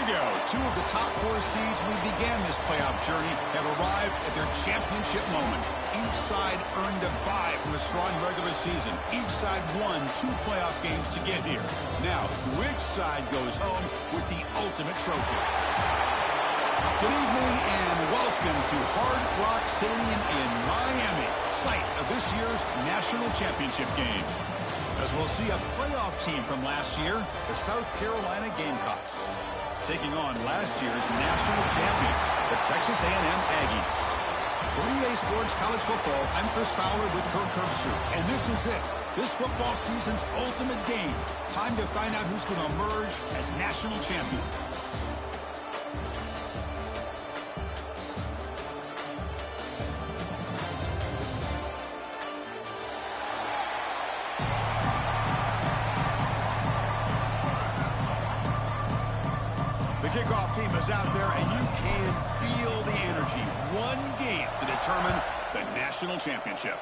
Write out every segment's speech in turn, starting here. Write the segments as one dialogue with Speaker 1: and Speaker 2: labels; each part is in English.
Speaker 1: we go. Two of the top four seeds we began this playoff journey have arrived at their championship moment. Each side earned a bye from a strong regular season. Each side won 2 playoff games to get here. Now, which side goes home with the ultimate trophy? Good evening and welcome to Hard Rock Stadium in Miami, site of this year's national championship game. As we'll see a playoff team from last year, the South Carolina Gamecocks, taking on last year's national champions, the Texas A&M Aggies. For EA Sports College Football, I'm Chris Fowler with Kirk Herbstreit, and this is it. This football season's ultimate game. Time to find out who's going to emerge as national champion. The kickoff team is out there, and you can feel the energy. One game to determine the national championship.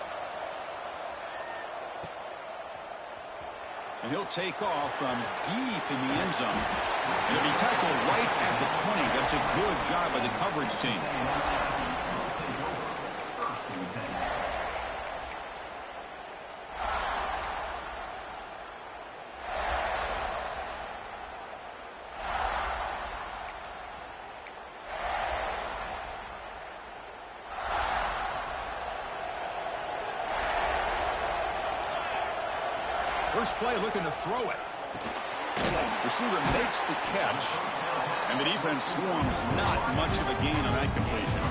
Speaker 1: And he'll take off from deep in the end zone. And he'll be tackled right at the 20. That's a good job by the coverage team. First play looking to throw it. Receiver makes the catch, and the defense swarms. Not much of a gain on that completion.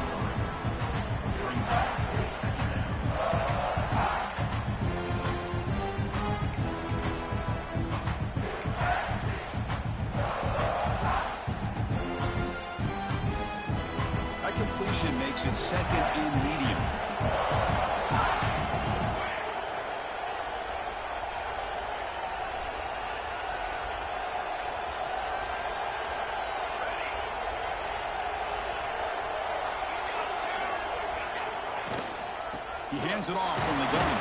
Speaker 1: That completion makes it second and medium. He hands it off from the gun.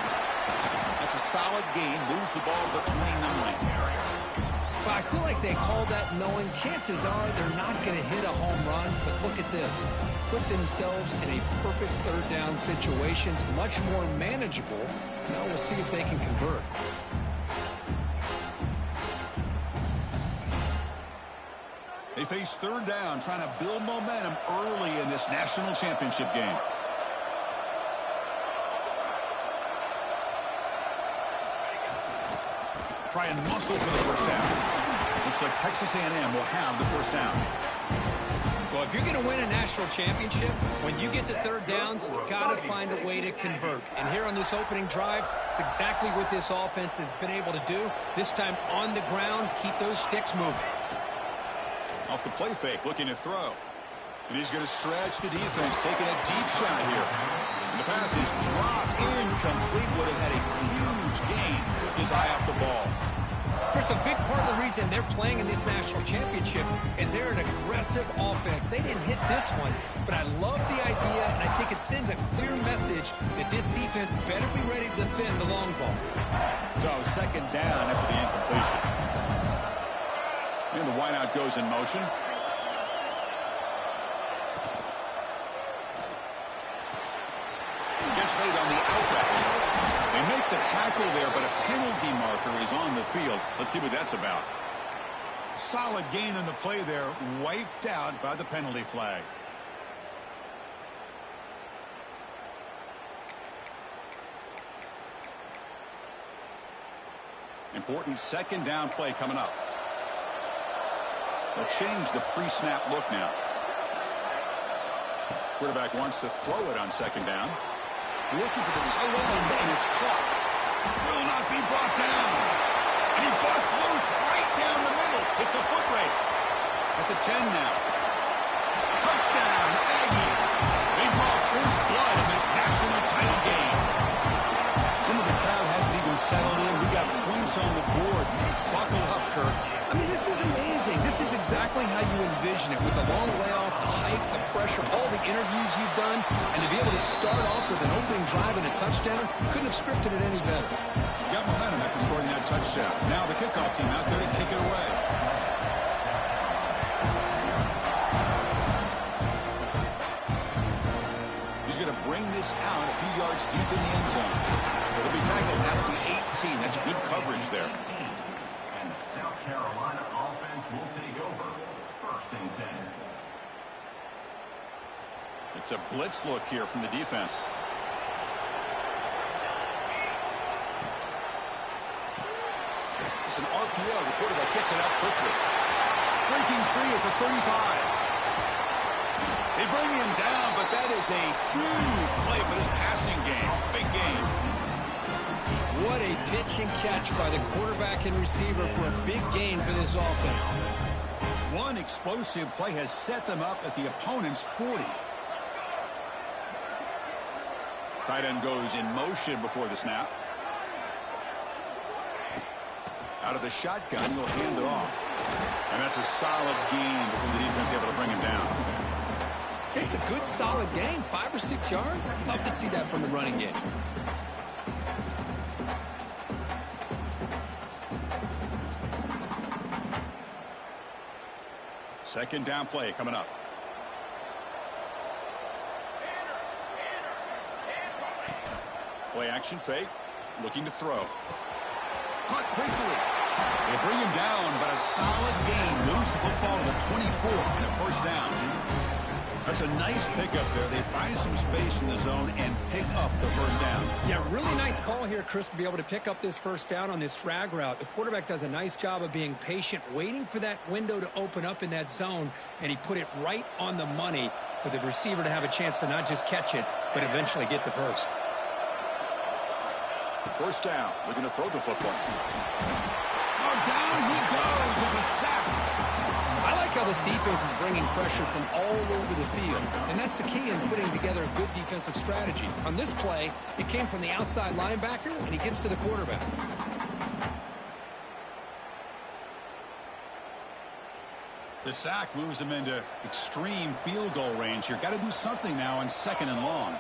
Speaker 1: That's a solid gain. Moves the ball to the 29.
Speaker 2: Well, I feel like they call that knowing chances are they're not going to hit a home run. But look at this. Put themselves in a perfect third down situation. It's much more manageable. Now we'll see if they can convert.
Speaker 1: They face third down, trying to build momentum early in this national championship game. Try and muscle for the first down. Looks like Texas A&M will have the first down.
Speaker 2: Well, if you're going to win a national championship, when you get to third downs, you've got to find a way to convert. And here on this opening drive, it's exactly what this offense has been able to do. This time on the ground, keep those sticks moving.
Speaker 1: Off the play fake, looking to throw. And he's going to stretch the defense, taking a deep shot here. And the pass is dropped incomplete. Would have had a huge gain. Took his eye off the ball.
Speaker 2: Chris, a big part of the reason they're playing in this national championship is they're an aggressive offense. They didn't hit this one, but I love the idea, and I think it sends a clear message that this defense better be ready to defend the long ball.
Speaker 1: So, second down after the incompletion. And the wideout goes in motion. Gets made on the outback. They make the tackle there, but a penalty marker is on the field. Let's see what that's about. Solid gain in the play there, wiped out by the penalty flag. Important second down play coming up. They'll change the pre-snap look now. Quarterback wants to throw it on second down. Looking for the tight end, and it's caught. Will not be brought down. And he busts loose right down the middle. It's a foot race. At the 10 now. Touchdown, Aggies. They draw first blood in this national title game. Some of the crowd hasn't even settled in. We got points on the board. Buckle up, Kirk.
Speaker 2: I mean, this is amazing. This is exactly how you envision it, with the long layoff, the hype, the pressure, all the interviews you've done, and to be able to start off with an opening drive and a touchdown, couldn't have scripted it any better.
Speaker 1: You got momentum after scoring that touchdown. Now the kickoff team out there to kick it away. bring this out a few yards deep in the end zone. It'll be tackled at the 18. That's good coverage there.
Speaker 3: And the South Carolina offense will take over. 1st and 10.
Speaker 1: It's a blitz look here from the defense. It's an RPO. The quarterback gets it out quickly. Breaking free at the 35. They bring him down, but that is a huge play for this passing game. Big game.
Speaker 2: What a pitch and catch by the quarterback and receiver for a big gain for this offense.
Speaker 1: One explosive play has set them up at the opponent's 40. Tight end goes in motion before the snap. Out of the shotgun, he'll hand it off. And that's a solid gain before the defense is able to bring him down.
Speaker 2: It's a good, solid gain. 5 or 6 yards. Love to see that from the running game.
Speaker 1: Second down play coming up. Play action fake. Looking to throw. Caught quickly. They bring him down, but a solid gain moves the football to the 24 and a 1st down. That's a nice pickup there. They find some space in the zone and pick up the 1st down.
Speaker 2: Yeah, really nice call here, Chris, to be able to pick up this 1st down on this drag route. The quarterback does a nice job of being patient, waiting for that window to open up in that zone, and he put it right on the money for the receiver to have a chance to not just catch it, but eventually get the 1st.
Speaker 1: 1st down. Looking to throw the football. Oh, down he goes. It's a sack.
Speaker 2: I like how this defense is bringing pressure from all over the field, and that's the key in putting together a good defensive strategy. On this play, it came from the outside linebacker, and he gets to the quarterback.
Speaker 1: The sack moves him into extreme field goal range here. Got to do something now on 2nd and long.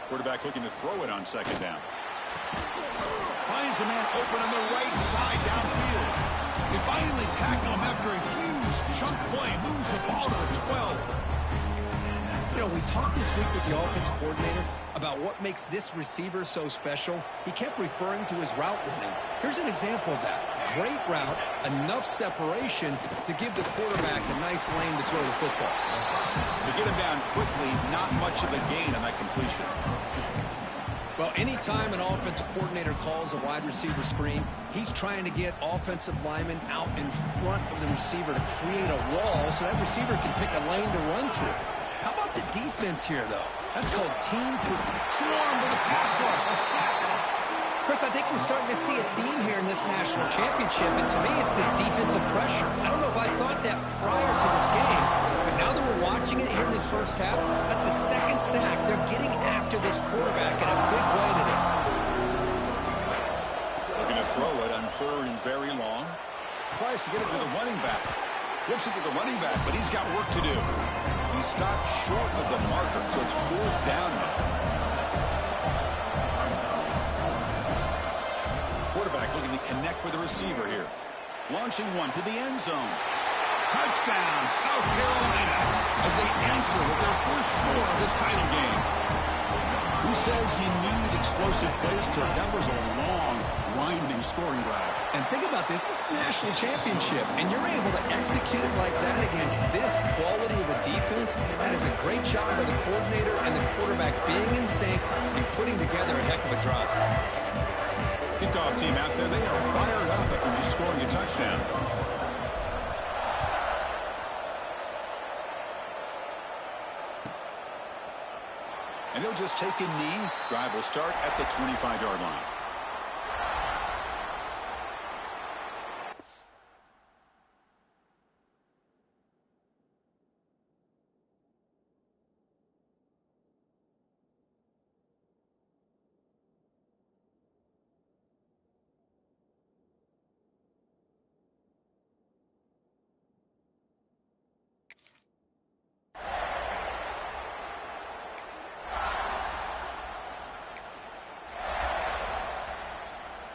Speaker 1: Quarterback looking to throw it on 2nd down. Finds a man open on the right side downfield. They finally tackle him after a huge chunk play. Moves the ball to the 12.
Speaker 2: You know, we talked this week with the offensive coordinator about what makes this receiver so special. He kept referring to his route running. Here's an example of that. Great route, enough separation to give the quarterback a nice lane to throw the football.
Speaker 1: To get him down quickly, not much of a gain on that completion.
Speaker 2: Well, anytime an offensive coordinator calls a wide receiver screen, he's trying to get offensive linemen out in front of the receiver to create a wall so that receiver can pick a lane to run through. How about the defense here, though? That's called team
Speaker 1: swarm with a pass rush, a sack.
Speaker 2: Chris, I think we're starting to see a theme here in this national championship, and to me, it's this defensive pressure. I don't know if I thought that prior to this game, but now that we're watching it here in this 1st half, that's the 2nd sack. They're getting after this quarterback in a big way today.
Speaker 1: Looking to throw it on 3rd and very long. Tries to get it to the running back. Flips it to the running back, but he's got work to do. He stopped short of the marker, so it's 4th down now. Quarterback looking to connect with the receiver here. Launching one to the end zone. Touchdown, South Carolina, as they answer with their 1st score of this title game. Who says you need explosive plays, Kirk? That was a long, winding scoring drive.
Speaker 2: And think about this. This is the national championship, and you're able to execute it like that against this quality of a defense, and that is a great job by the coordinator and the quarterback being in sync and putting together a heck of a drive.
Speaker 1: Kickoff team out there, they are fired up after just scoring a touchdown. And he'll just take a knee. Drive will start at the 25-yard line.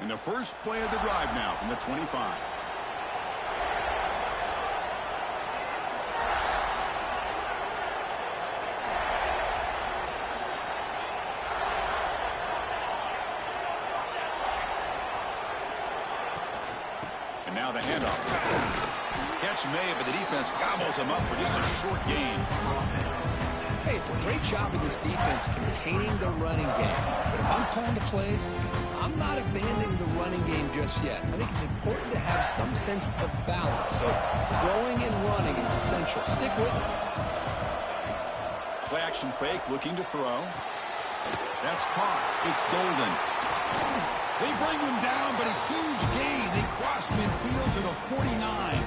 Speaker 1: And the first play of the drive now from the 25. And now the handoff. Catch made, but the defense gobbles him up for just a short gain.
Speaker 2: Hey, it's a great job of this defense containing the running game. But if I'm calling the plays, I'm not abandoning the running game just yet. I think it's important to have some sense of balance. So throwing and running is essential. Stick with it.
Speaker 1: Play action fake, looking to throw. That's caught. It's Golden. They bring him down, but a huge gain. They cross midfield to the 49.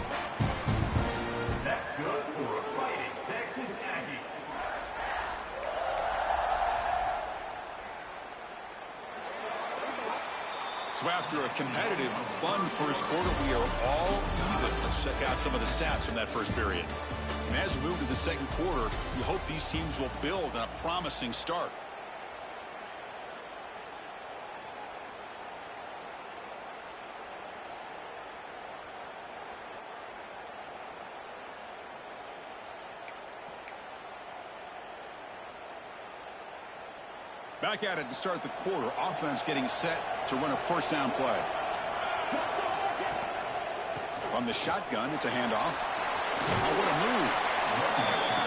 Speaker 3: That's good for a Fighting Texas Aggie.
Speaker 1: So after a competitive, fun first quarter, we are all even. Let's check out some of the stats from that first period. And as we move to the second quarter, we hope these teams will build on a promising start. Back at it to start the quarter. Offense getting set to run a first down play. From the shotgun, it's a handoff. Oh, what a move.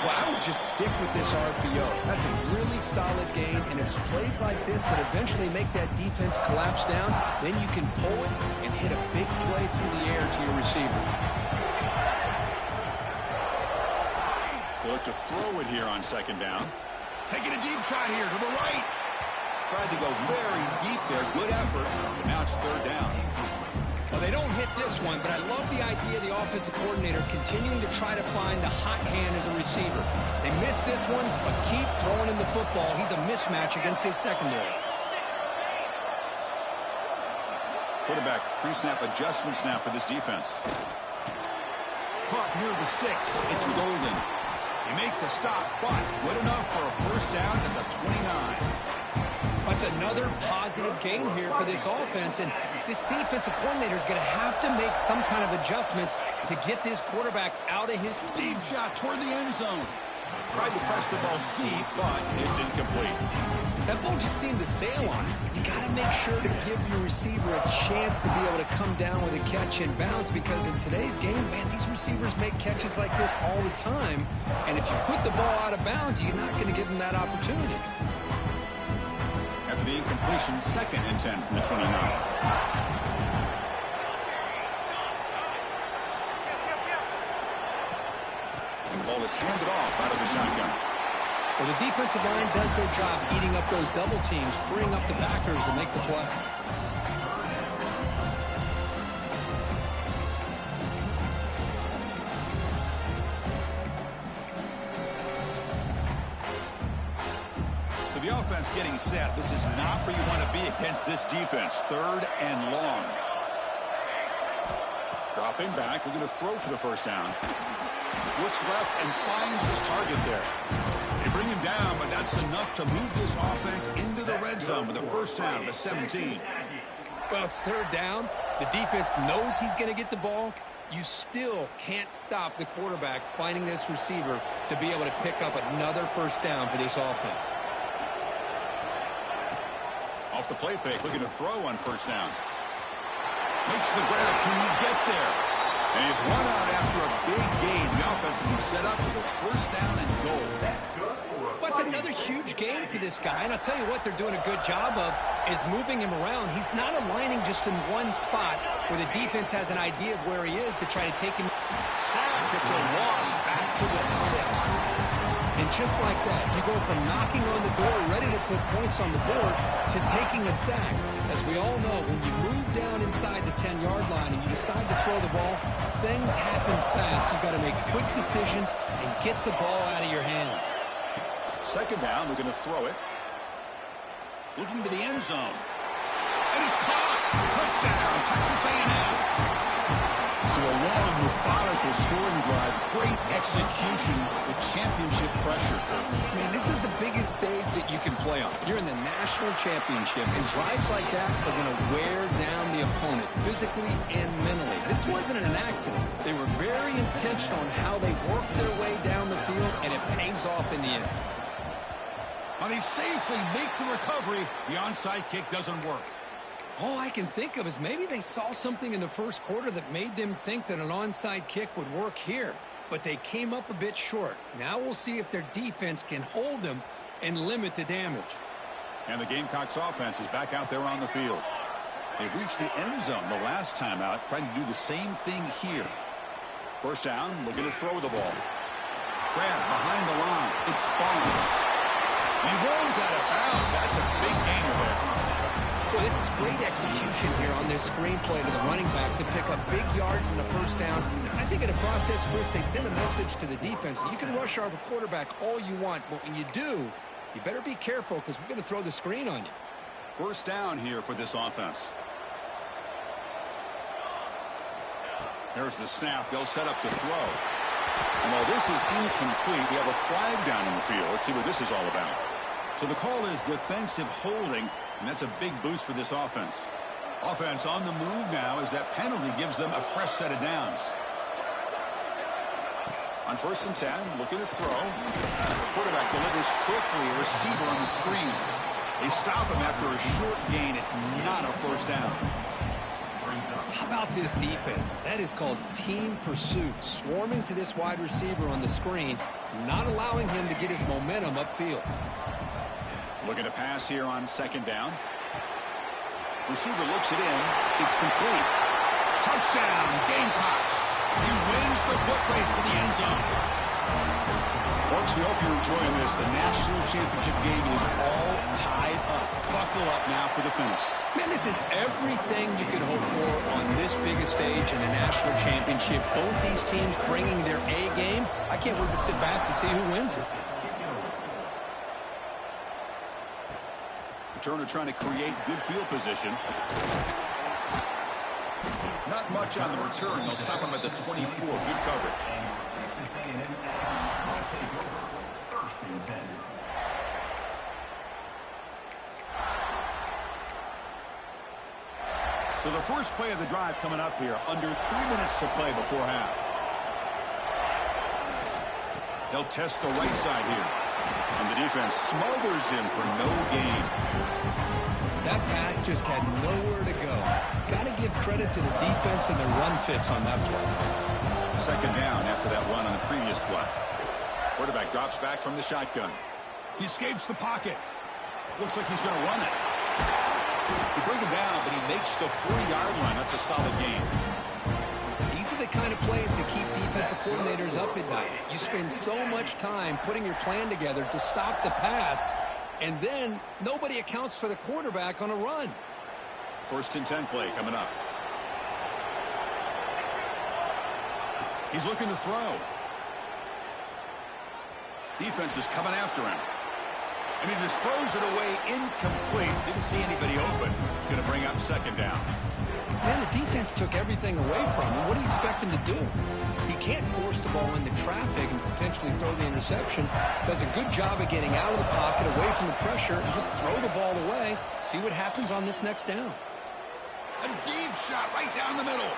Speaker 2: Well, I would just stick with this RPO. That's a really solid game, and it's plays like this that eventually make that defense collapse down. Then you can pull it and hit a big play through the air to your receiver.
Speaker 1: They look to throw it here on second down. Taking a deep shot here to the right. Tried to go very deep there. Good effort. But now it's third down.
Speaker 2: Well, they don't hit this one, but I love the idea of the offensive coordinator continuing to try to find the hot hand as a receiver. They missed this one, but keep throwing him the football. He's a mismatch against his secondary.
Speaker 1: Quarterback pre-snap adjustments now for this defense. Caught near the sticks. It's Golden. They make the stop, but good enough for a first down at the 29.
Speaker 2: That's another positive gain here for this offense, and this defensive coordinator is going to have to make some kind of adjustments to get this quarterback out of his
Speaker 1: deep shot toward the end zone. Tried to press the ball deep, but it's incomplete.
Speaker 2: That ball just seemed to sail on it. You got to make sure to give your receiver a chance to be able to come down with a catch and bounce, because in today's game, man, these receivers make catches like this all the time, and if you put the ball out of bounds, you're not going to give them that opportunity.
Speaker 1: After the incompletion, 2nd and 10 from the 29. And the ball is handed off out of the shotgun.
Speaker 2: Well, the defensive line does their job eating up those double teams, freeing up the backers to make the play.
Speaker 1: So the offense getting set. This is not where you want to be against this defense. 3rd and long. Dropping back, looking to throw for the first down. Looks left and finds his target there. They bring him down, but that's enough to move this offense into the red zone with a first down, the 17.
Speaker 2: Well, it's 3rd down. The defense knows he's going to get the ball. You still can't stop the quarterback finding this receiver to be able to pick up another first down for this offense.
Speaker 1: Off the play fake, looking to throw on first down. Makes the grab. Can he get there? And he's run out after a big gain. The offense will be set up with a first down and goal.
Speaker 2: Well, it's another huge game for this guy, and I'll tell you what they're doing a good job of is moving him around. He's not aligning just in one spot where the defense has an idea of where he is to try to take him.
Speaker 1: Sacked. It's a loss back to the 6.
Speaker 2: And just like that, you go from knocking on the door, ready to put points on the board, to taking a sack. As we all know, when you move down inside the 10-yard line and you decide to throw the ball, things happen fast. You've got to make quick decisions and get the ball out of your hands.
Speaker 1: 2nd down, we're going to throw it. Looking to the end zone. And it's caught. Touchdown, Texas A&M. So a long, methodical scoring drive, great execution with championship pressure.
Speaker 2: Man, this is the biggest stage that you can play on. You're in the national championship, and drives like that are going to wear down the opponent physically and mentally. This wasn't an accident. They were very intentional in how they worked their way down the field, and it pays off in the end.
Speaker 1: Well, they safely make the recovery. The onside kick doesn't work.
Speaker 2: All I can think of is maybe they saw something in the first quarter that made them think that an onside kick would work here. But they came up a bit short. Now we'll see if their defense can hold them and limit the damage.
Speaker 1: And the Gamecocks offense is back out there on the field. They reached the end zone the last time out, trying to do the same thing here. First down, looking to throw the ball. Grab behind the line. It's Barnes. He runs out of bounds. That's a big gainer there.
Speaker 2: Well, this is great execution here on this screenplay to the running back to pick up big yards in the first down. I think in the process, Chris, they send a message to the defense. You can rush our quarterback all you want, but when you do, you better be careful because we're going to throw the screen on you.
Speaker 1: First down here for this offense. There's the snap. They'll set up to throw. And while this is incomplete, we have a flag down in the field. Let's see what this is all about. So the call is defensive holding, and that's a big boost for this offense. Offense on the move now as that penalty gives them a fresh set of downs. On 1st and 10, looking to throw. Quarterback delivers quickly, a receiver on the screen. They stop him after a short gain. It's not a first down.
Speaker 2: How about this defense? That is called team pursuit. Swarming to this wide receiver on the screen, not allowing him to get his momentum upfield.
Speaker 1: Looking to pass here on 2nd down. Receiver looks it in. It's complete. Touchdown, Gamecocks. He wins the foot race to the end zone. Folks, we hope you're enjoying this. The national championship game is all tied up. Buckle up now for the finish.
Speaker 2: Man, this is everything you could hope for on this biggest stage in the national championship. Both these teams bringing their A game. I can't wait to sit back and see who wins it.
Speaker 1: Returner trying to create good field position. Not much on the return. They'll stop him at the 24. Good coverage. So the first play of the drive coming up here. Under 3 minutes to play before half. They'll test the right side here. And the defense smothers him for no gain.
Speaker 2: That pack just had nowhere to go. Got to give credit to the defense and the run fits on that play.
Speaker 1: 2nd down after that run on the previous play. Quarterback drops back from the shotgun. He escapes the pocket. Looks like he's going to run it. They bring him down, but he makes the 40-yard line. That's a solid game.
Speaker 2: These are the kind of plays that keep defensive coordinators up at night. You spend so much time putting your plan together to stop the pass, and then nobody accounts for the quarterback on a run.
Speaker 1: 1st and 10 play coming up. He's looking to throw. Defense is coming after him. And he just throws it away incomplete. Didn't see anybody open. He's going to bring up 2nd down.
Speaker 2: Man, the defense took everything away from him. What do you expect him to do? He can't force the ball into traffic and potentially throw the interception. Does a good job of getting out of the pocket, away from the pressure, and just throw the ball away. See what happens on this next down.
Speaker 1: A deep shot right down the middle.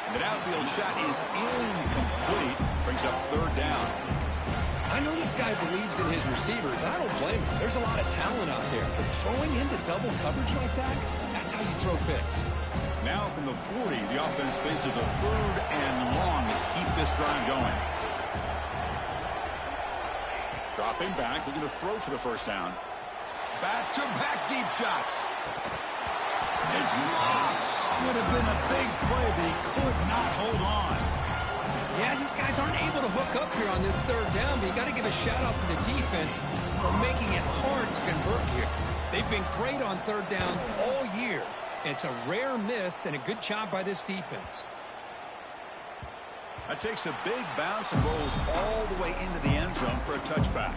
Speaker 1: And the downfield shot is incomplete. Brings up 3rd down.
Speaker 2: I know this guy believes in his receivers. I don't blame him. There's a lot of talent out there. But throwing into double coverage like that, that's how you throw picks.
Speaker 1: Now from the 40, the offense faces a 3rd and long to keep this drive going. Dropping back, looking to throw for the 1st down. Back-to-back deep shots. It's dropped. Would have been a big play, but he could not hold on.
Speaker 2: Yeah, these guys aren't able to hook up here on this 3rd down, but you got to give a shout-out to the defense for making it hard to convert here. They've been great on 3rd down all year. It's a rare miss and a good job by this defense.
Speaker 1: That takes a big bounce and rolls all the way into the end zone for a touchback.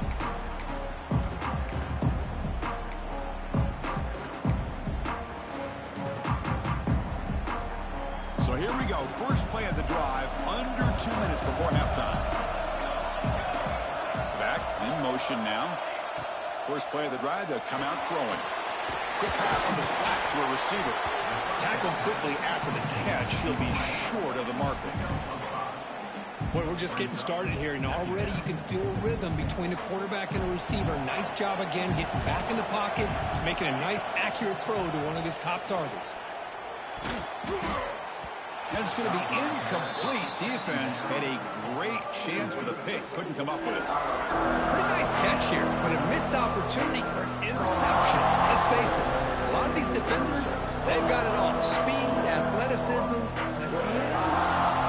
Speaker 1: So here we go. First play of the drive, under 2 minutes before halftime. Back in motion now. First play of the drive, they'll come out throwing. Quick pass in the flat to a receiver. Tackled quickly after the catch. He'll be short of the marker.
Speaker 2: Well, we're just getting started here, and already you can feel a rhythm between the quarterback and the receiver. Nice job again getting back in the pocket, making a nice, accurate throw to one of his top targets.
Speaker 1: And it's going to be incomplete. Defense had a great chance for the pick. Couldn't come up with it.
Speaker 2: Pretty nice catch here, but a missed opportunity for an interception. Let's face it, a lot of these defenders, they've got it all. Speed, athleticism, their hands,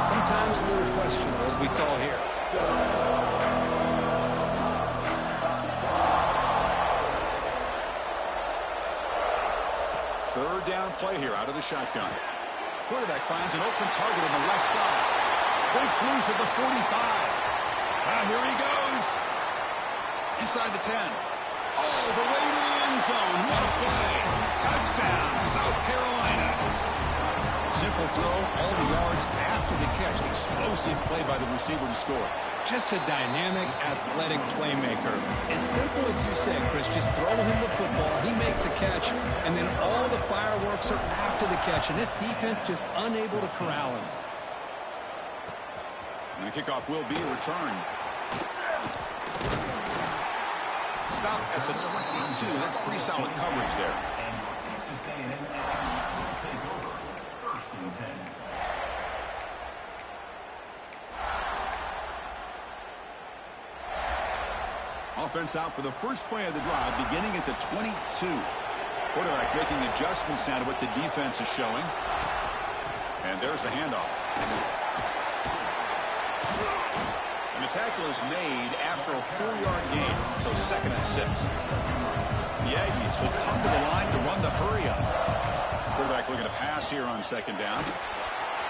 Speaker 2: sometimes a little questionable, as we saw here.
Speaker 1: Third down play here out of the shotgun. Quarterback finds an open target on the left side. Breaks loose at the 45. Here he goes. Inside the 10. All the way to the end zone. What a play. Touchdown, South Carolina. Simple throw, all the yards after the catch. Explosive play by the receiver to score.
Speaker 2: Just a dynamic, athletic playmaker. As simple as you said, Chris, just throw him the football, he makes a catch, and then all the fireworks are after the catch, and this defense just unable to corral him.
Speaker 1: And the kickoff will be a return. Stop at the 22. That's pretty solid coverage there.
Speaker 3: Texas A&M Aggies will take over. First and 10.
Speaker 1: Offense out for the first play of the drive, beginning at the 22. Quarterback making adjustments now to what the defense is showing. And there's the handoff. And the tackle is made after a 4-yard gain, so 2nd and 6. The Aggies will come to the line to run the hurry up. Quarterback looking to pass here on 2nd down.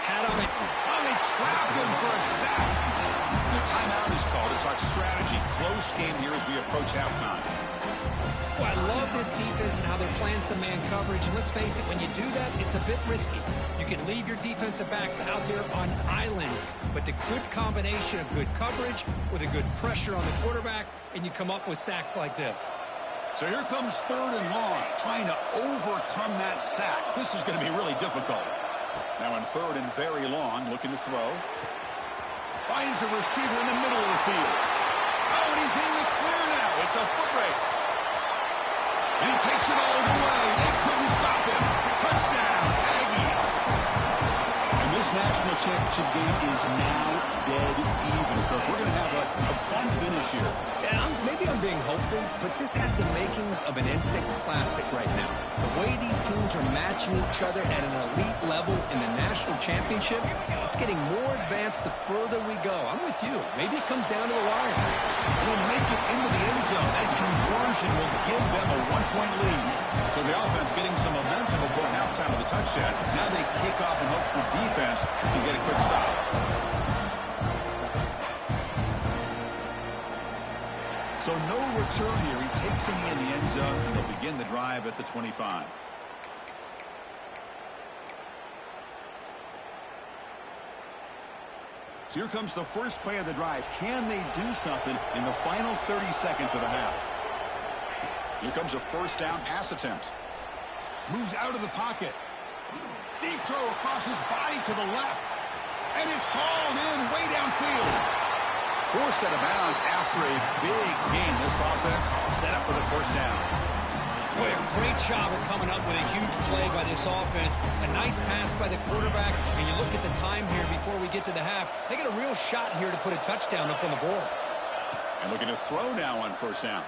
Speaker 2: Hat on it.
Speaker 1: Oh, they trapped him for a sack. And a timeout is called to talk strategy. Close game here as we approach halftime.
Speaker 2: Well, I love this defense and how they're playing some man coverage. And let's face it, when you do that, it's a bit risky. You can leave your defensive backs out there on islands. But the good combination of good coverage with a good pressure on the quarterback, and you come up with sacks like this.
Speaker 1: So here comes 3rd and long, trying to overcome that sack. This is going to be really difficult. Now in 3rd and very long, looking to throw. Finds a receiver in the middle of the field. Oh, and he's in the clear now. It's a foot race. And he takes it all the way. They couldn't stop him. Touchdown, Aggies. And this national championship game is now dead even. Kirk, we're going to have a fun finish here.
Speaker 2: Yeah, maybe I'm being hopeful, but this has the makings of an instant classic right now. The way these teams are matching each other at an elite level in the national championship, it's getting more advanced the further we go. I'm with you. Maybe it comes down to the wire.
Speaker 1: Will make it into the end zone. That conversion will give them a 1-point lead. So the offense getting some momentum before halftime of the touchdown. Now they kick off in hopes the defense can get a quick stop. So no return here. He takes him in the end zone, and they'll begin the drive at the 25. So here comes the first play of the drive. Can they do something in the final 30 seconds of the half? Here comes a 1st down pass attempt. Moves out of the pocket. Deep throw across his body to the left. And it's hauled in way downfield. 4th set of bounds after a big gain. This offense set up with a 1st down.
Speaker 2: Boy, a great job of coming up with a huge play by this offense. A nice pass by the quarterback. And you look at the time here before we get to the half. They got a real shot here to put a touchdown up on the board.
Speaker 1: And looking to throw now on 1st down.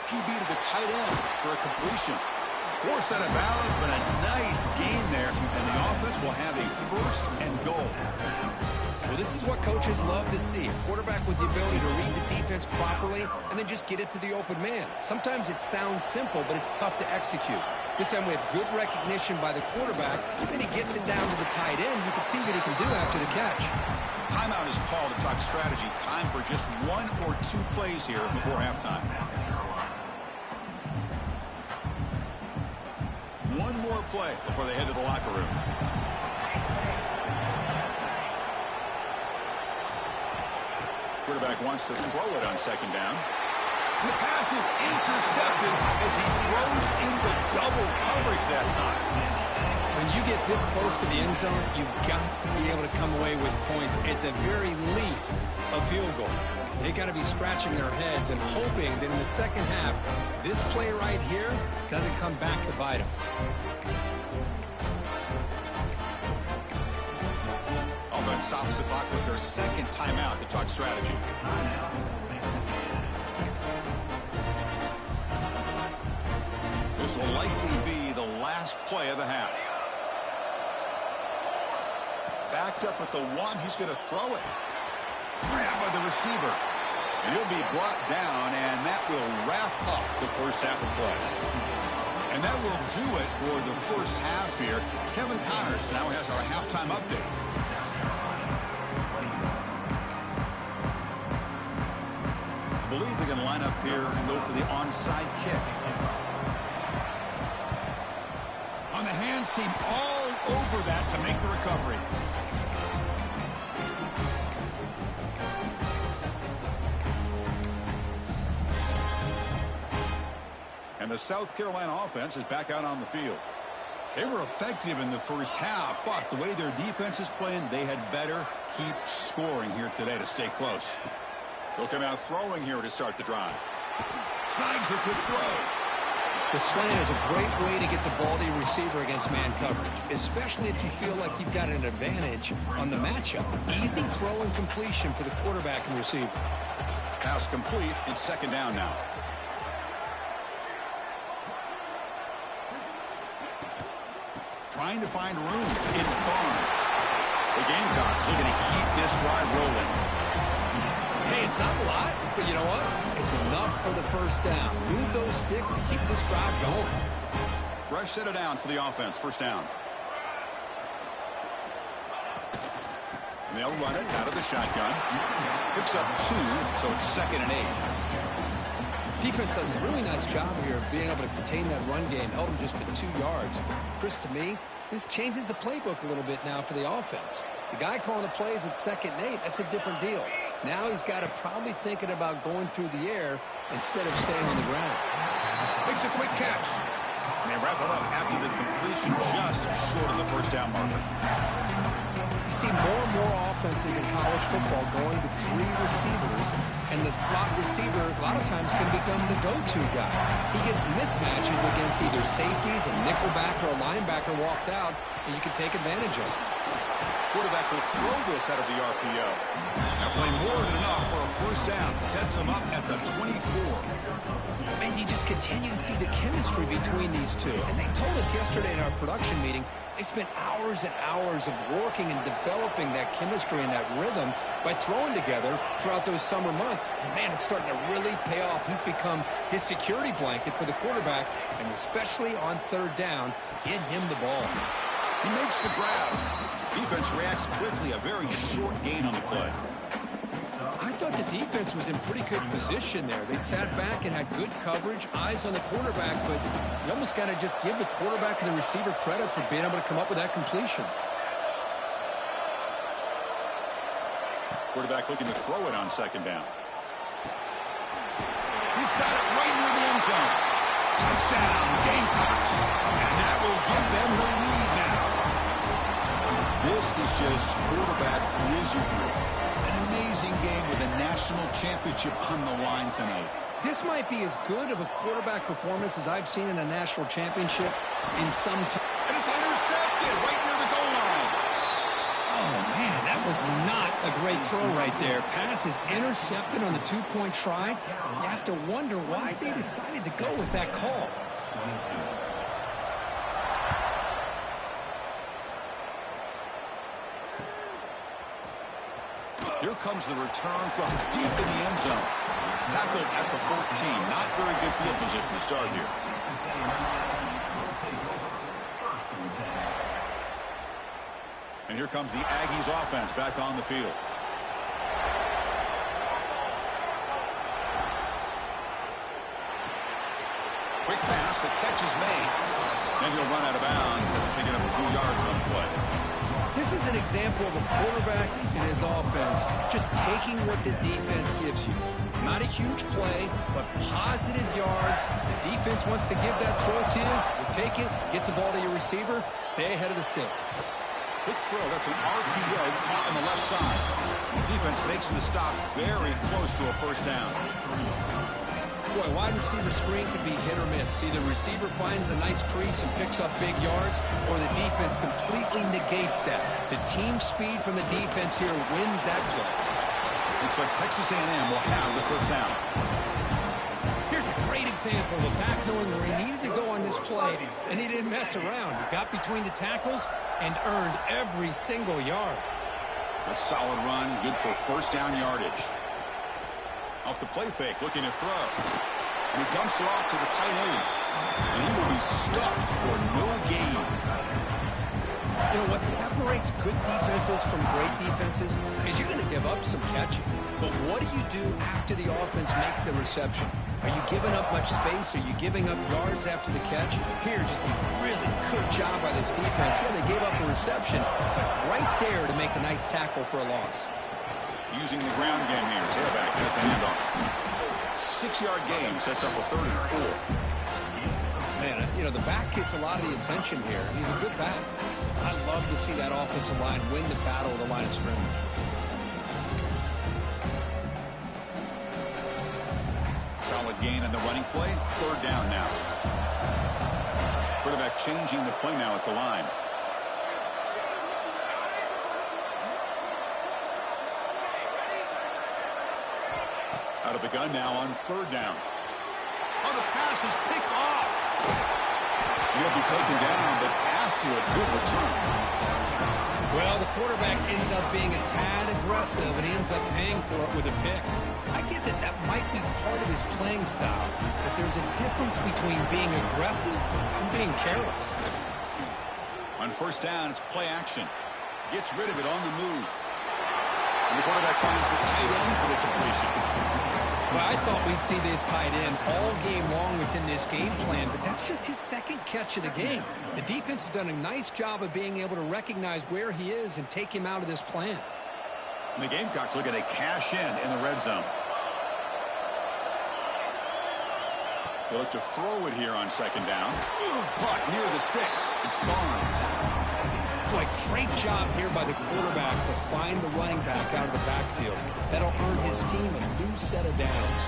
Speaker 1: QB to the tight end for a completion. 4th set of bounds, but a nice gain there. And the offense will have a 1st and goal.
Speaker 2: Well, this is what coaches love to see. A quarterback with the ability to read the defense properly and then just get it to the open man. Sometimes it sounds simple, but it's tough to execute. This time we have good recognition by the quarterback, and he gets it down to the tight end. You can see what he can do after the catch.
Speaker 1: Timeout is called to talk strategy. Time for just 1 or 2 plays here before halftime. One more play before they head to the locker room. Quarterback wants to throw it on 2nd down. The pass is intercepted as he throws into double coverage that time.
Speaker 2: When you get this close to the end zone, you've got to be able to come away with points, at the very least, a field goal. They got to be scratching their heads and hoping that in the second half, this play right here doesn't come back to bite them.
Speaker 1: Offense stops the clock with their second timeout to talk strategy. This will likely be the last play of the half. Backed up at the one, he's going to throw it. Grabbed by the receiver. He'll be brought down, and that will wrap up the first half of play. And that will do it for the first half here. Kevin Connors now has our halftime update. I believe they're going to line up here and go for the onside kick. On the hands team, all over that to make the recovery. And the South Carolina offense is back out on the field. They were effective in the first half, but the way their defense is playing, they had better keep scoring here today to stay close. They'll come out throwing here to start the drive. Snags a good throw.
Speaker 2: The slant is a great way to get the ball to your receiver against man coverage, especially if you feel like you've got an advantage on the matchup. Easy throw and completion for the quarterback and receiver.
Speaker 1: Pass complete. It's second down now. Trying to find room. It's Barnes. The Gamecocks looking to keep this drive rolling.
Speaker 2: Hey, it's not a lot, but you know what? It's enough for the first down. Move those sticks and keep this drive going.
Speaker 1: Fresh set of downs for the offense. First down. And they'll run it out of the shotgun. Picks up 2, so it's 2nd and 8.
Speaker 2: Defense does a really nice job here of being able to contain that run game. Held them just to 2 yards. Chris, to me, this changes the playbook a little bit now for the offense. The guy calling the plays at 2nd and 8, that's a different deal. Now he's got to probably thinking about going through the air instead of staying on the ground.
Speaker 1: Makes a quick catch. And they wrap it up after the completion just short of the first down marker.
Speaker 2: You see more and more offenses in college football going to 3 receivers, and the slot receiver a lot of times can become the go-to guy. He gets mismatches against either safeties, a nickelback, or a linebacker walked out, and you can take advantage of it.
Speaker 1: Quarterback will throw this out of the RPO. That play more than enough for a first down. Sets him up at the 24.
Speaker 2: And you just continue to see the chemistry between these two. And they told us yesterday in our production meeting, they spent hours and hours of working and developing that chemistry and that rhythm by throwing together throughout those summer months. And, man, it's starting to really pay off. He's become his security blanket for the quarterback, and especially on third down, get him the ball.
Speaker 1: He makes the grab. Defense reacts quickly. A very short gain on the play.
Speaker 2: I thought the defense was in pretty good position there. They sat back and had good coverage, eyes on the quarterback, but you almost got to just give the quarterback and the receiver credit for being able to come up with that completion.
Speaker 1: Quarterback looking to throw it on second down. He's got it right near the end zone. Touchdown, Gamecocks. And that will give them the lead now. This is just quarterback wizardry. An amazing game with a national championship on the line tonight.
Speaker 2: This might be as good of a quarterback performance as I've seen in a national championship in some time.
Speaker 1: And it's intercepted right near the goal line.
Speaker 2: Oh, man, that was not a great throw right there. Pass is intercepted on the two-point try. You have to wonder why they decided to go with that call.
Speaker 1: Here comes the return from deep in the end zone. Tackled at the 14. Not very good field position to start here. And here comes the Aggies offense back on the field. Quick pass, the catch is made. And he'll run out of bounds, picking up a few yards on the play.
Speaker 2: This is an example of a quarterback and his offense just taking what the defense gives you. Not a huge play, but positive yards. The defense wants to give that throw to you. You take it, get the ball to your receiver, stay ahead of the sticks.
Speaker 1: Quick throw. That's an RPO caught on the left side. Defense makes the stop very close to a first down.
Speaker 2: Boy, wide receiver screen can be hit or miss. Either receiver finds a nice crease and picks up big yards, or the defense completely negates that. The team speed from the defense here wins that play.
Speaker 1: Looks like Texas A&M will have the first down.
Speaker 2: Here's a great example of a back knowing where he needed to go on this play, and he didn't mess around. He got between the tackles and earned every single yard.
Speaker 1: A solid run, good for first down yardage. Off the play fake, looking to throw. And he dumps it off to the tight end. And he will be stuffed for no gain.
Speaker 2: You know, what separates good defenses from great defenses is you're going to give up some catches. But what do you do after the offense makes the reception? Are you giving up much space? Are you giving up yards after the catch? Here, just a really good job by this defense. Yeah, they gave up a reception, but right there to make a nice tackle for a loss.
Speaker 1: Using the ground game here. Tailback has the handoff. 6-yard gain sets up a 3rd and 4.
Speaker 2: Man, you know, the back gets a lot of the attention here. He's a good back. I love to see that offensive line win the battle of the line of scrimmage.
Speaker 1: Solid gain on the running play. 3rd down now. Quarterback changing the play now at the line. Out of the gun now on 3rd down. Oh, the pass is picked off. He'll be taken down, but after a good return.
Speaker 2: Well, the quarterback ends up being a tad aggressive, and he ends up paying for it with a pick. I get that that might be part of his playing style, but there's a difference between being aggressive and being careless.
Speaker 1: On 1st down, it's play action. Gets rid of it on the move. And the quarterback finds the tight end for the completion.
Speaker 2: Well, I thought we'd see this tight end all game long within this game plan, but that's just his 2nd catch of the game. The defense has done a nice job of being able to recognize where he is and take him out of this plan.
Speaker 1: And the Gamecocks look at a cash in the red zone. They look to throw it here on 2nd down. Caught near the sticks. It's Barnes.
Speaker 2: Boy, great job here by the quarterback to find the running back out of the backfield. That'll earn his team a new set of downs.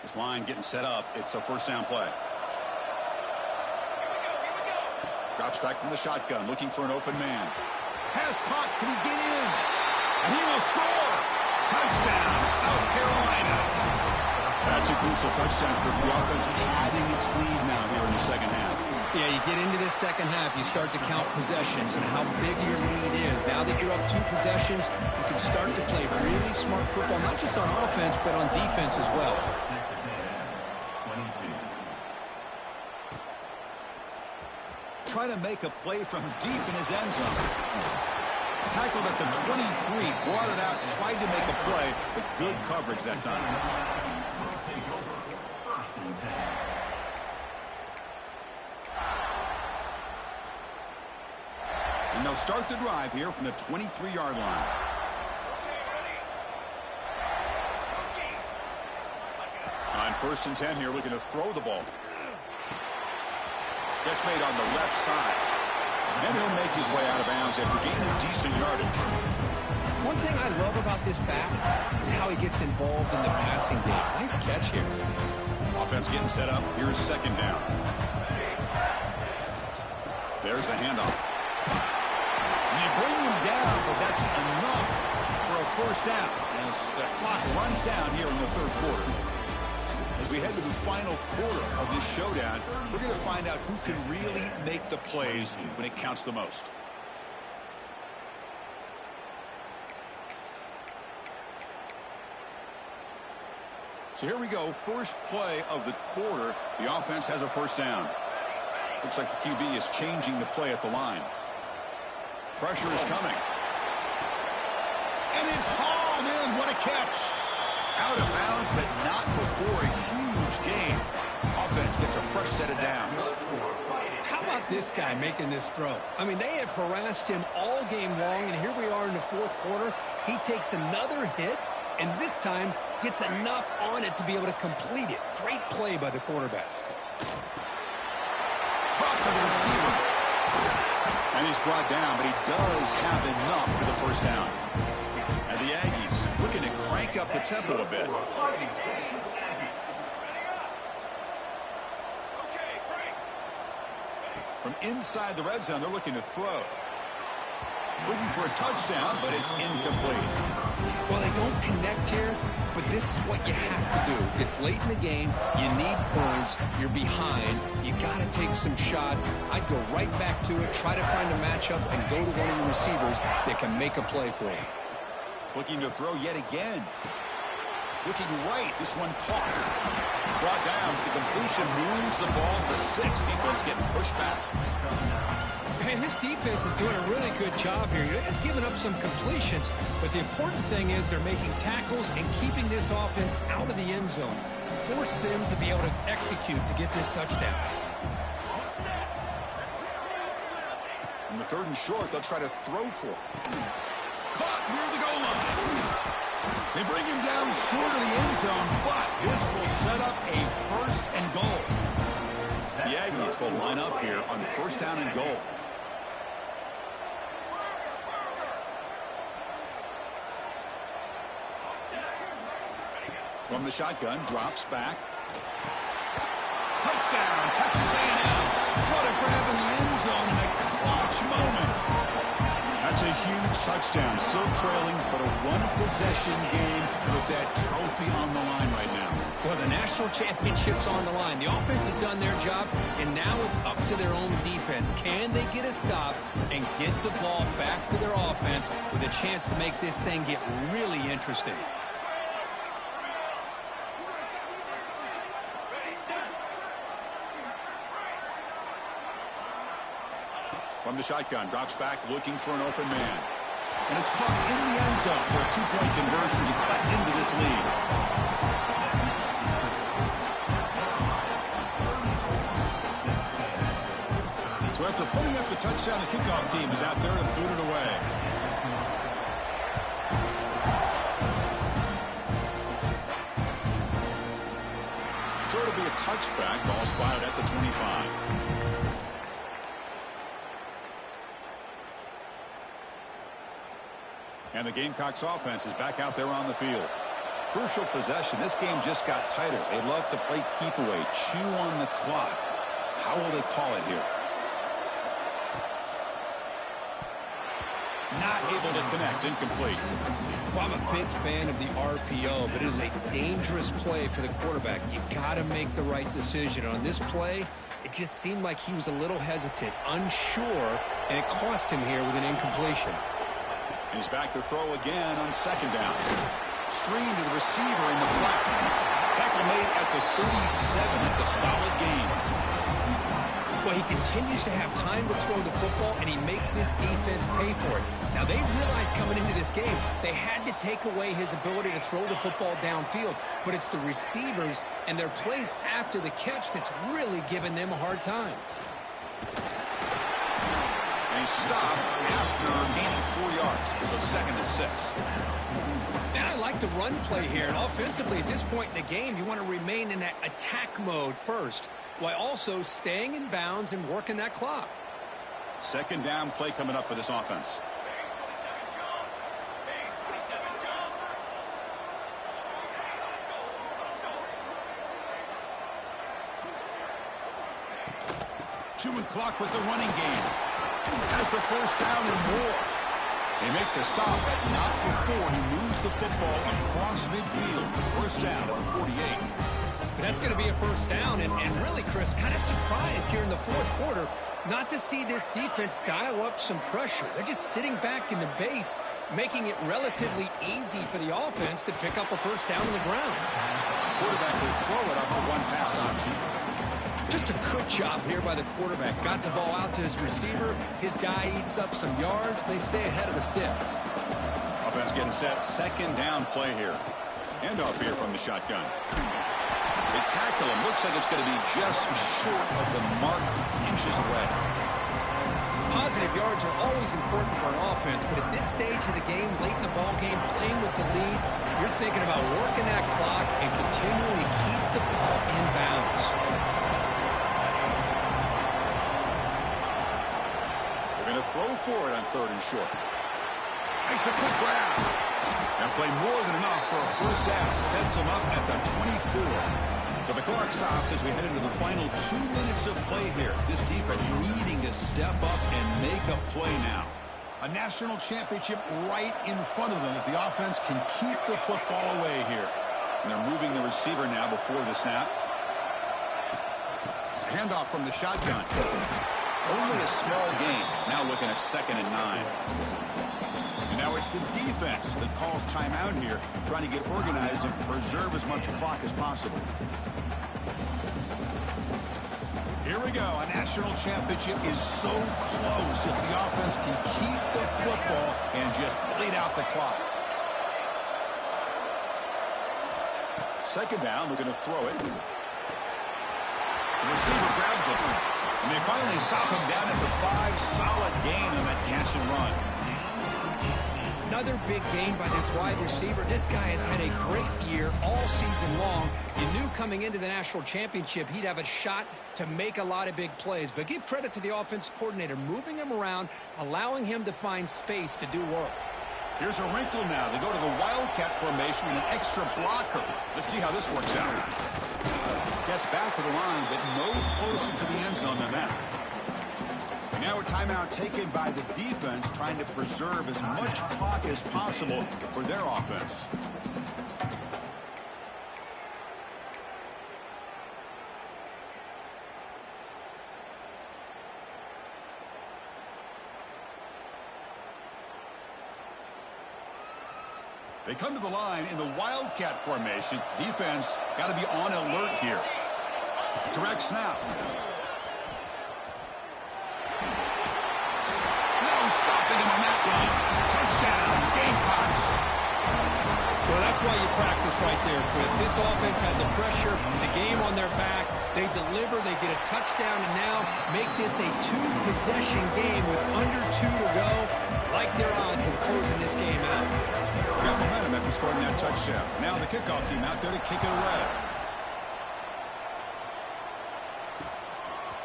Speaker 1: This line getting set up. It's a 1st down play. Drops back from the shotgun, looking for an open man. Pass caught. Can he get in? And he will score. Touchdown, South Carolina. That's a crucial touchdown for the offense, adding its lead now here in the 2nd half.
Speaker 2: Yeah, you get into this 2nd half, you start to count possessions and how big your lead is. Now that you're up 2 possessions, you can start to play really smart football, not just on offense, but on defense as well.
Speaker 1: Try to make a play from deep in his end zone. Tackled at the 23, brought it out, tried to make a play, but good coverage that time. And they'll start the drive here from the 23-yard line. On 1st and 10 here, looking to throw the ball. Catch made on the left side. And he'll make his way out of bounds after gaining decent yardage.
Speaker 2: One thing I love about this back is how he gets involved in the passing game. Nice catch here.
Speaker 1: Offense getting set up. Here's 2nd down. There's the handoff. And they bring him down, but that's enough for a 1st down as the clock runs down here in the 3rd quarter. As we head to the final quarter of this showdown, we're going to find out who can really make the plays when it counts the most. So here we go, first play of the quarter. The offense has a 1st down. Looks like the QB is changing the play at the line. Pressure is coming. And it's hauled in. What a catch. Out of bounds, but not before a huge gain. Offense gets a fresh set of downs.
Speaker 2: How about this guy making this throw? I mean, they have harassed him all game long, and here we are in the fourth quarter. He takes another hit, and this time gets enough on it to be able to complete it. Great play by the quarterback.
Speaker 1: Caught for the receiver. And he's brought down, but he does have enough for the first down. And the Aggies looking to crank up the tempo a bit. From inside the red zone, they're looking to throw. Looking for a touchdown, but it's incomplete.
Speaker 2: Well, they don't connect here, but this is what you have to do. It's late in the game. You need points. You're behind. You got to take some shots. I'd go right back to it, try to find a matchup, and go to one of your receivers that can make a play for you.
Speaker 1: Looking to throw yet again. Looking right. This one caught. Brought down. The completion moves the ball to the 6. Defense getting pushed back.
Speaker 2: And this defense is doing a really good job here. They're giving up some completions, but the important thing is they're making tackles and keeping this offense out of the end zone. Force them to be able to execute to get this touchdown.
Speaker 1: On the 3rd and short, they'll try to throw for it. Caught near the goal line. They bring him down short of the end zone, but this will set up a 1st and goal. The Aggies will line up here on 1st down and goal. From the shotgun, drops back. Touchdown, Texas A&M. What a grab in the end zone in a clutch moment. That's a huge touchdown. Still trailing, but a one-possession game with that trophy on the line right now.
Speaker 2: Well, the national championship's on the line. The offense has done their job, and now it's up to their own defense. Can they get a stop and get the ball back to their offense with a chance to make this thing get really interesting?
Speaker 1: From the shotgun, drops back, looking for an open man. And it's caught in the end zone for a 2-point conversion to cut into this lead. So after putting up the touchdown, the kickoff team is out there to boot it away. So it'll be a touchback, ball spotted at the 25. And the Gamecocks offense is back out there on the field. Crucial possession. This game just got tighter. They love to play keep away, chew on the clock. How will they call it here? Not able to connect. Incomplete.
Speaker 2: Well, I'm a big fan of the RPO, but it is a dangerous play for the quarterback. You got to make the right decision. On this play, it just seemed like he was a little hesitant, unsure, and it cost him here with an incompletion.
Speaker 1: He's back to throw again on 2nd down. Screen to the receiver in the flat. Tackle made at the 37. That's a solid gain.
Speaker 2: Well, he continues to have time to throw the football, and he makes this defense pay for it. Now, they realized coming into this game, they had to take away his ability to throw the football downfield, but it's the receivers and their plays after the catch that's really giving them a hard time.
Speaker 1: And he stopped after gaining 4 yards. So 2nd and 6.
Speaker 2: Now I like the run play here. And offensively, at this point in the game, you want to remain in that attack mode first, while also staying in bounds and working that clock.
Speaker 1: 2nd down play coming up for this offense. Chewing clock with the running game. Has the 1st down and more. They make the stop, but not before he moves the football across midfield. 1st down at the 48.
Speaker 2: That's going to be a 1st down, and really, Chris, kind of surprised here in the 4th quarter not to see this defense dial up some pressure. They're just sitting back in the base, making it relatively easy for the offense to pick up a 1st down on the ground.
Speaker 1: Quarterback will throw it off the one pass option.
Speaker 2: Just a good job here by the quarterback. Got the ball out to his receiver. His guy eats up some yards. They stay ahead of the sticks.
Speaker 1: Offense getting set. 2nd down play here. Handoff here from the shotgun. They tackle him. Looks like it's going to be just short of the mark, inches away.
Speaker 2: Positive yards are always important for an offense, but at this stage of the game, late in the ball game, playing with the lead, you're thinking about working that clock and continuing to keep the ball in bounds.
Speaker 1: They're going to throw for it on 3rd and short. Makes a quick grab. Now play more than enough for a first down. Sets him up at the 24. So the clock stops as we head into the final 2 minutes of play here. This defense needing to step up and make a play now. A national championship right in front of them if the offense can keep the football away here. And they're moving the receiver now before the snap. Handoff from the shotgun. Only a small gain. Now looking at 2nd and 9. And now it's the defense that calls timeout here, trying to get organized and preserve as much clock as possible. Here we go. A national championship is so close if the offense can keep the football and just bleed out the clock. 2nd down, we're going to throw it. The receiver grabs it. And they finally stop him down at the 5. Solid gain on that catch and run.
Speaker 2: Another big gain by this wide receiver. This guy has had a great year all season long. You knew coming into the national championship he'd have a shot to make a lot of big plays. But give credit to the offense coordinator, moving him around, allowing him to find space to do work.
Speaker 1: Here's a wrinkle now. They go to the Wildcat formation with an extra blocker. Let's see how this works out. Gets back to the line, but no closer to the end zone than that. Now a timeout taken by the defense, trying to preserve as much clock as possible for their offense. They come to the line in the Wildcat formation. Defense got to be on alert here. Direct snap. Stopping him on that run. Touchdown, Gamecocks.
Speaker 2: Well, that's why you practice right there, Chris. This offense had the pressure, the game on their back. They deliver, they get a touchdown, and now make this a 2-possession game with under 2 to go. Like their odds of closing this game out.
Speaker 1: Got momentum after scoring that touchdown. Now the kickoff team out there to kick it away.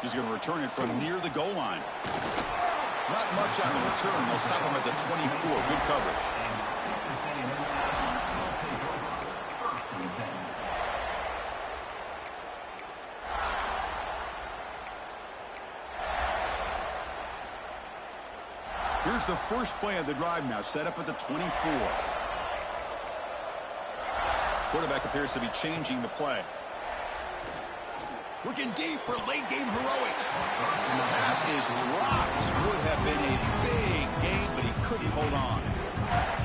Speaker 1: He's going to return it from near the goal line. Not much on the return. They'll stop him at the 24. Good coverage. Here's the first play of the drive now, set up at the 24. Quarterback appears to be changing the play. Looking deep for late-game heroics. And the pass is dropped. Would have been a big game, but he couldn't hold on.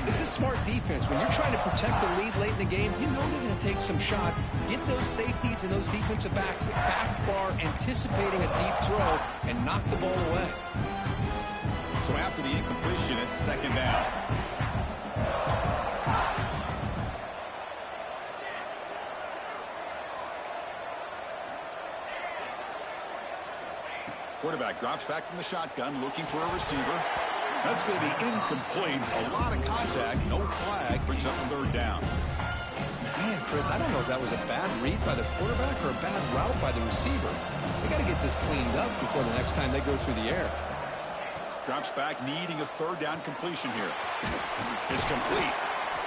Speaker 2: This is smart defense. When you're trying to protect the lead late in the game, you know they're going to take some shots. Get those safeties and those defensive backs back far, anticipating a deep throw, and knock the ball away.
Speaker 1: So after the incompletion, it's 2nd down. Quarterback drops back from the shotgun, looking for a receiver. That's going to be incomplete. A lot of contact, no flag, brings up 3rd down.
Speaker 2: Man, Chris, I don't know if that was a bad read by the quarterback or a bad route by the receiver. They got to get this cleaned up before the next time they go through the air.
Speaker 1: Drops back, needing a 3rd down completion here. It's complete.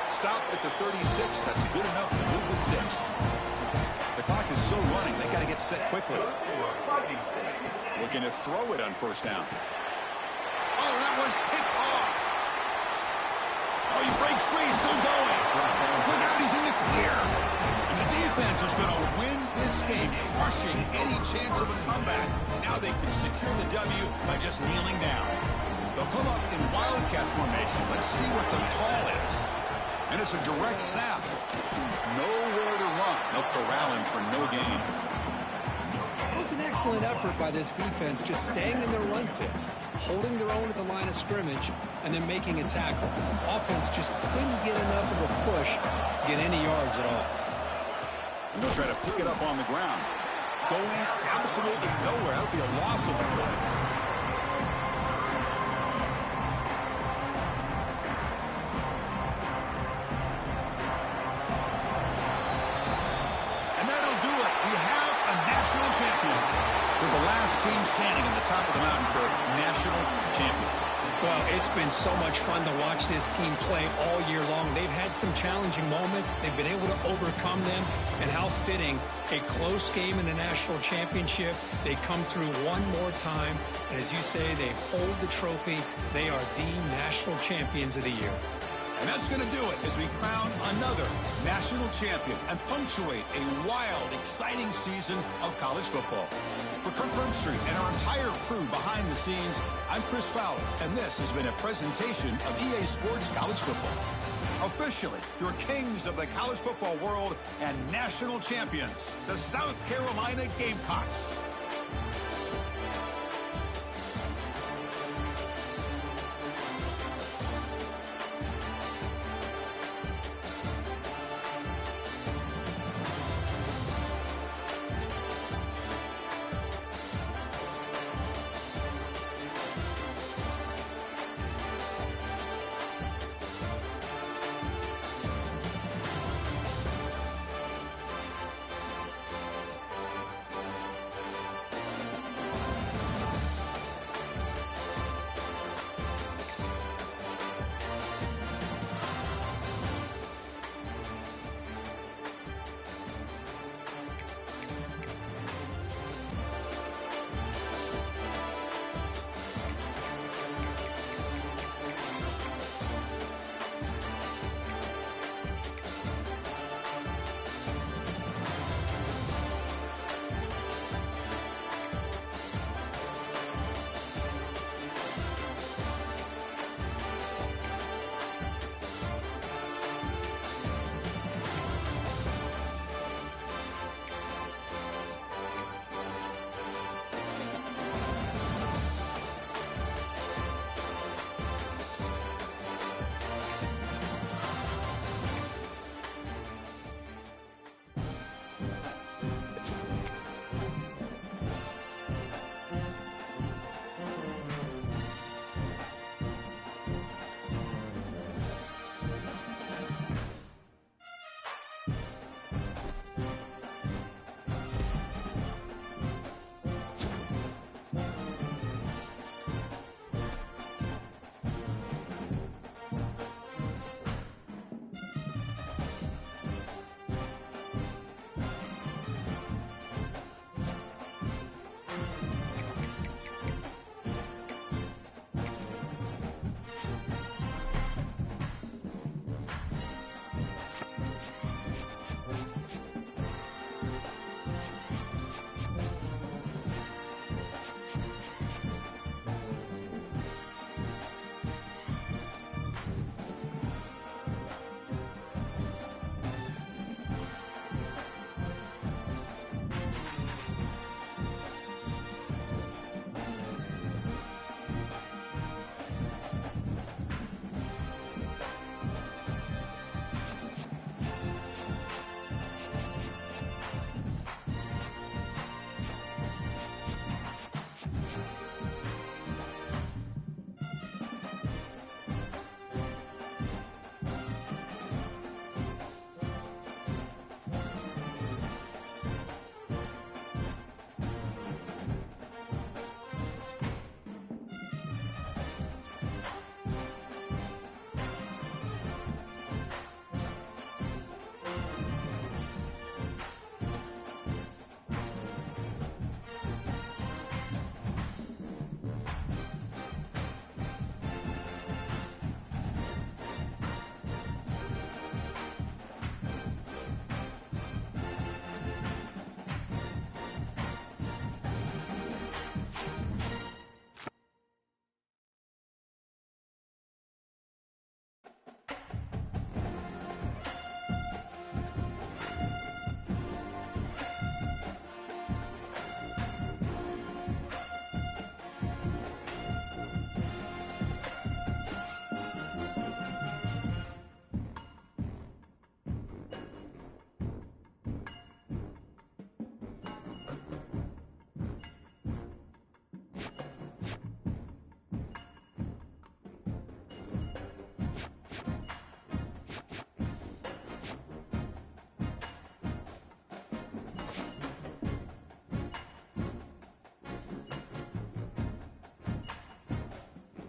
Speaker 1: Stop at the 36. That's good enough to move the sticks. The clock is still running. They got to get set quickly. Looking to throw it on 1st down. Oh, that one's picked off. Oh, he breaks free. He's still going. Look out, he's in the clear. And the defense is going to win this game, crushing any chance of a comeback. Now they can secure the W by just kneeling down. They'll come up in Wildcat formation. Let's see what the call is. And it's a direct snap. Nowhere to run. They'll corral him for no gain.
Speaker 2: was an excellent effort by this defense, just staying in their run fits, holding their own at the line of scrimmage, and then making a tackle. Offense just couldn't get enough of a push to get any yards at all.
Speaker 1: And they'll try to pick it up on the ground. Going absolutely nowhere. That would be a loss of the play. And that'll do it. We have a national champion. We're the last team standing at the top of the mountain for national champions.
Speaker 2: Well, it's been so much fun to watch this team play all year long. They've had some challenging moments. They've been able to overcome them. And how fitting, a close game in the national championship. They come through one more time. And as you say, they hold the trophy. They are the national champions of the year.
Speaker 1: And that's going to do it as we crown another national champion and punctuate a wild, exciting season of college football. For Kirk Herbstreit and our entire crew behind the scenes, I'm Chris Fowler, and this has been a presentation of EA Sports College Football. Officially, your kings of the college football world and national champions, the South Carolina Gamecocks.